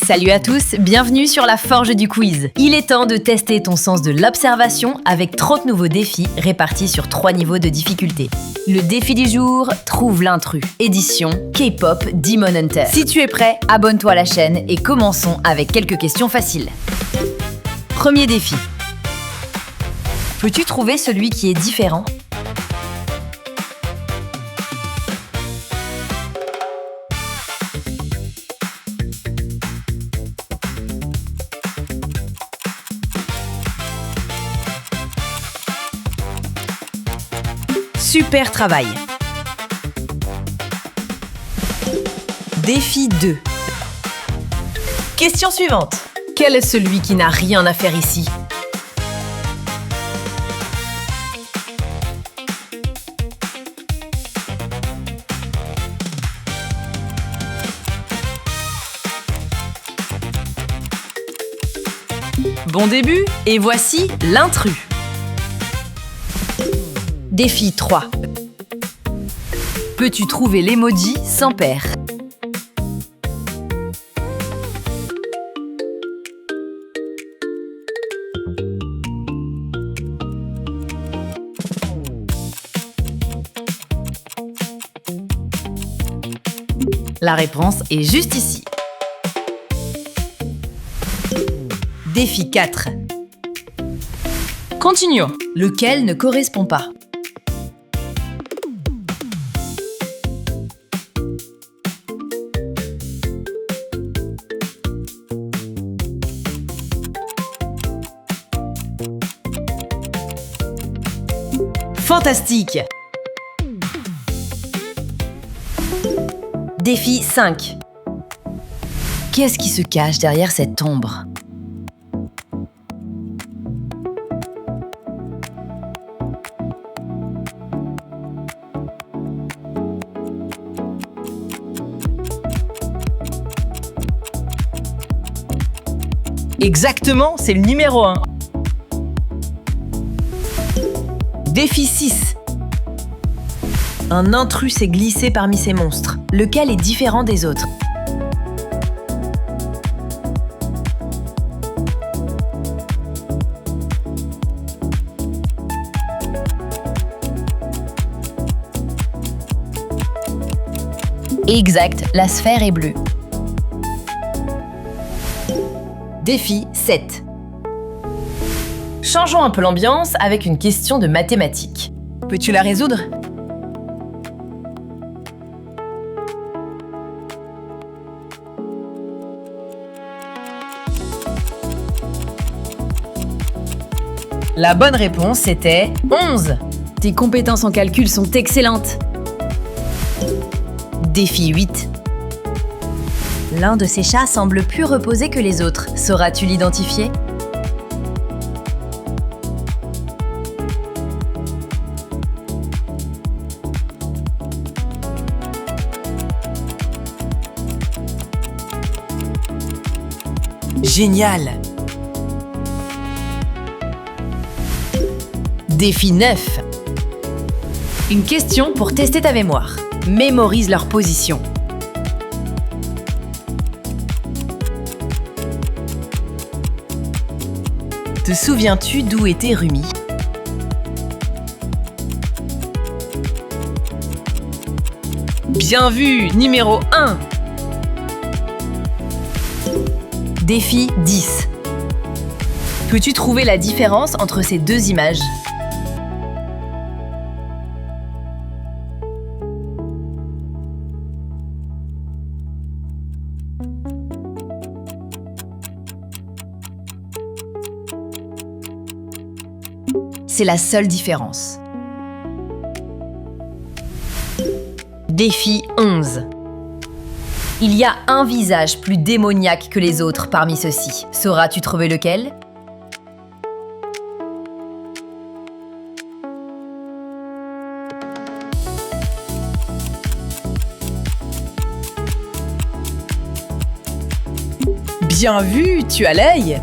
Salut à tous, bienvenue sur la Forge du quiz. Il est temps de tester ton sens de l'observation avec 30 nouveaux défis répartis sur 3 niveaux de difficulté. Le défi du jour, trouve l'intrus. Édition K-pop Demon Hunter. Si tu es prêt, abonne-toi à la chaîne et commençons avec quelques questions faciles. Premier défi. Peux-tu trouver celui qui est différent ? Super travail! Défi 2. Question suivante. Quel est celui qui n'a rien à faire ici? Bon début, et voici l'intrus. Défi 3. Peux-tu trouver l'emoji sans paire? La réponse est juste ici. Défi 4. Continuons. Lequel ne correspond pas? Fantastique! Défi 5. Qu'est-ce qui se cache derrière cette ombre? Exactement, c'est le numéro 1. Défi 6. Un intrus s'est glissé parmi ces monstres. Lequel est différent des autres? Exact, la sphère est bleue. Défi 7. Changeons un peu l'ambiance avec une question de mathématiques. Peux-tu la résoudre? La bonne réponse était 11. Tes compétences en calcul sont excellentes. Défi 8. L'un de ces chats semble plus reposé que les autres. Sauras-tu l'identifier? Génial! Défi 9. Une question pour tester ta mémoire. Mémorise leur position. Te souviens-tu d'où était Rumi? Bien vu, numéro 1. Défi 10. Peux-tu trouver la différence entre ces deux images? C'est la seule différence. Défi 11. Il y a un visage plus démoniaque que les autres parmi ceux-ci. Sauras-tu trouver lequel? Bien vu, tu as l'œil!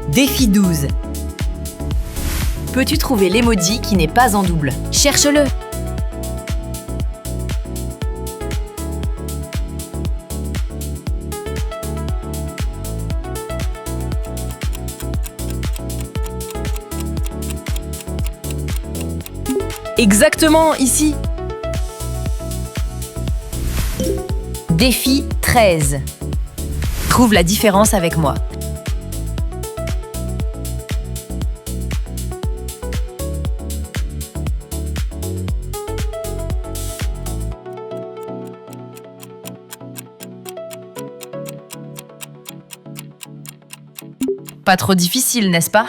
Défi 12. Peux-tu trouver l'emoji qui n'est pas en double? Cherche-le! Exactement, ici. Défi 13. Trouve la différence avec moi. Pas trop difficile, n'est-ce pas?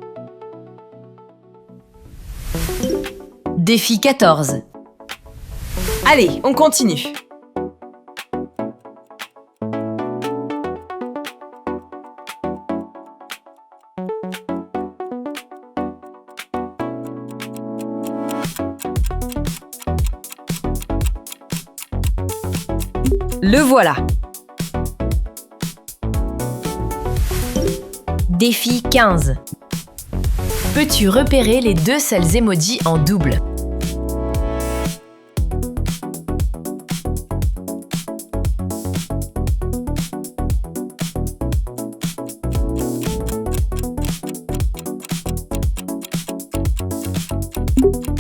Défi 14. Allez, on continue. Le voilà. Défi 15. Peux-tu repérer les deux seuls emojis en double?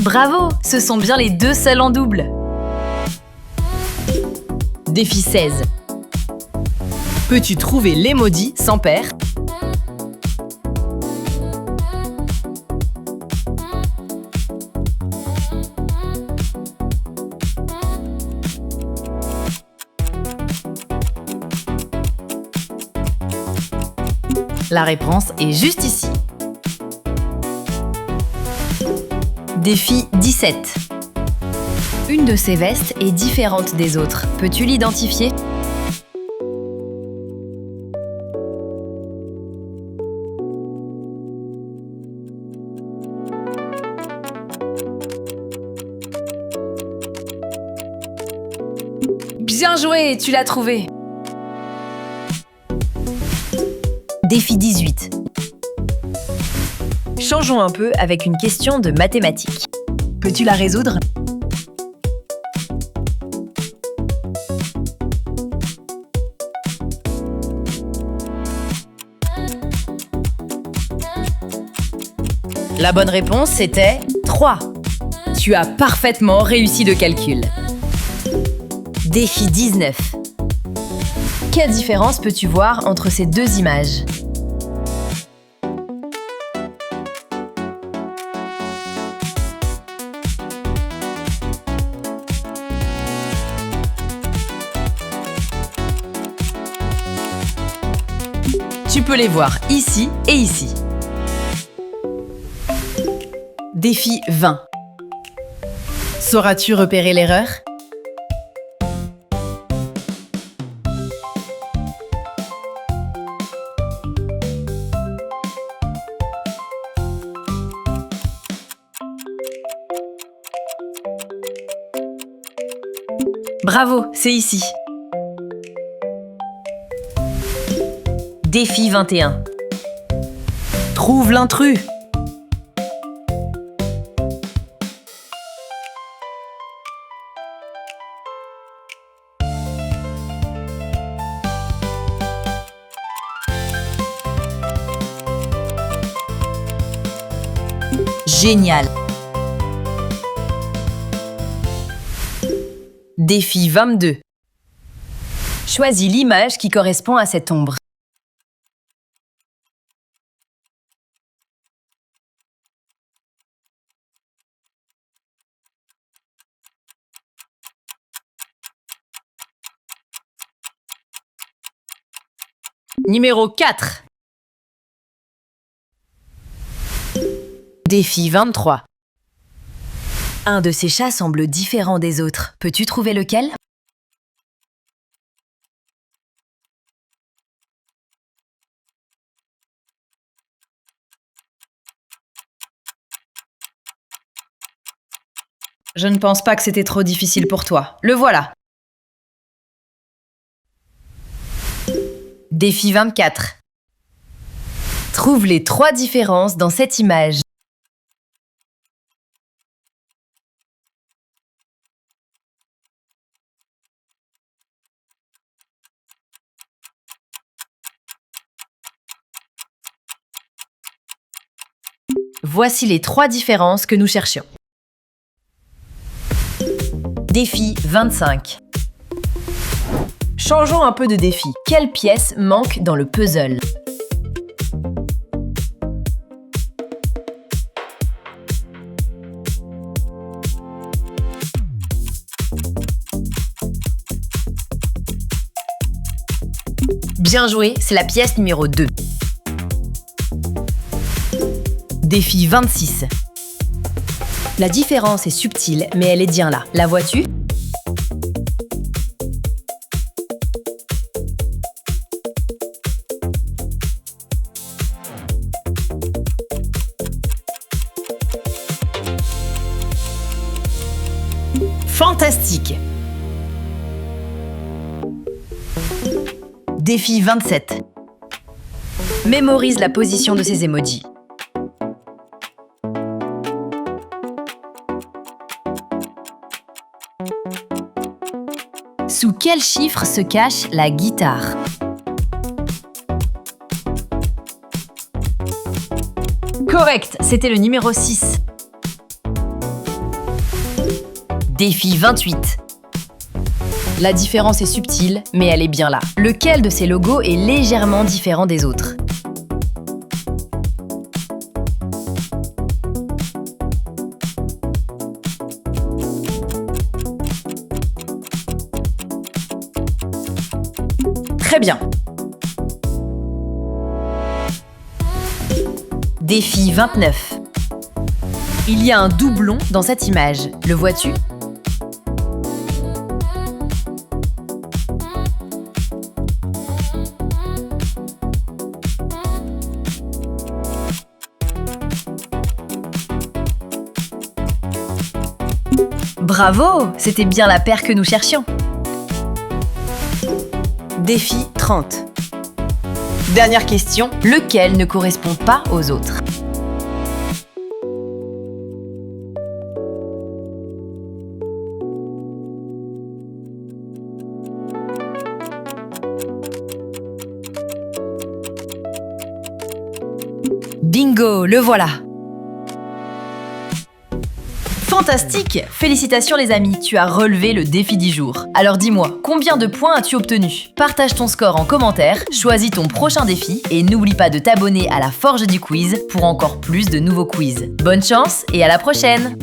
Bravo, ce sont bien les deux seuls en double. Défi 16. Peux-tu trouver l'emoji sans paire? La réponse est juste ici. Défi 17. Une de ces vestes est différente des autres. Peux-tu l'identifier? Bien joué, tu l'as trouvé. Défi 18. Changeons un peu avec une question de mathématiques. Peux-tu la résoudre? La bonne réponse, c'était 3. Tu as parfaitement réussi le calcul. Défi 19. Quelle différence peux-tu voir entre ces deux images? Tu peux les voir ici et ici. Défi 20. Sauras-tu repérer l'erreur? Bravo, c'est ici. Défi 21. Trouve l'intrus. Génial. Défi 22. Choisis l'image qui correspond à cette ombre. Numéro 4. Défi 23. Un de ces chats semble différent des autres. Peux-tu trouver lequel? Je ne pense pas que c'était trop difficile pour toi. Le voilà. Défi 24. Trouve les 3 différences dans cette image. Voici les 3 différences que nous cherchions. Défi 25. Changeons un peu de défi. Quelle pièce manque dans le puzzle? Bien joué, c'est la pièce numéro 2. Défi 26. La différence est subtile, mais elle est bien là. La vois-tu? Fantastique! Défi 27. Mémorise la position de ces emojis. Sous quel chiffre se cache la guitare? Correct, c'était le numéro 6. Défi 28. La différence est subtile, mais elle est bien là. Lequel de ces logos est légèrement différent des autres? Très bien. Défi 29. Il y a un doublon dans cette image. Le vois-tu? Bravo! C'était bien la paire que nous cherchions. Défi 30. Dernière question, lequel ne correspond pas aux autres? Bingo, le voilà! Fantastique! Félicitations les amis, tu as relevé le défi du jour. Alors dis-moi, combien de points as-tu obtenu? Partage ton score en commentaire, choisis ton prochain défi et n'oublie pas de t'abonner à la Forge du Quiz pour encore plus de nouveaux quiz. Bonne chance et à la prochaine!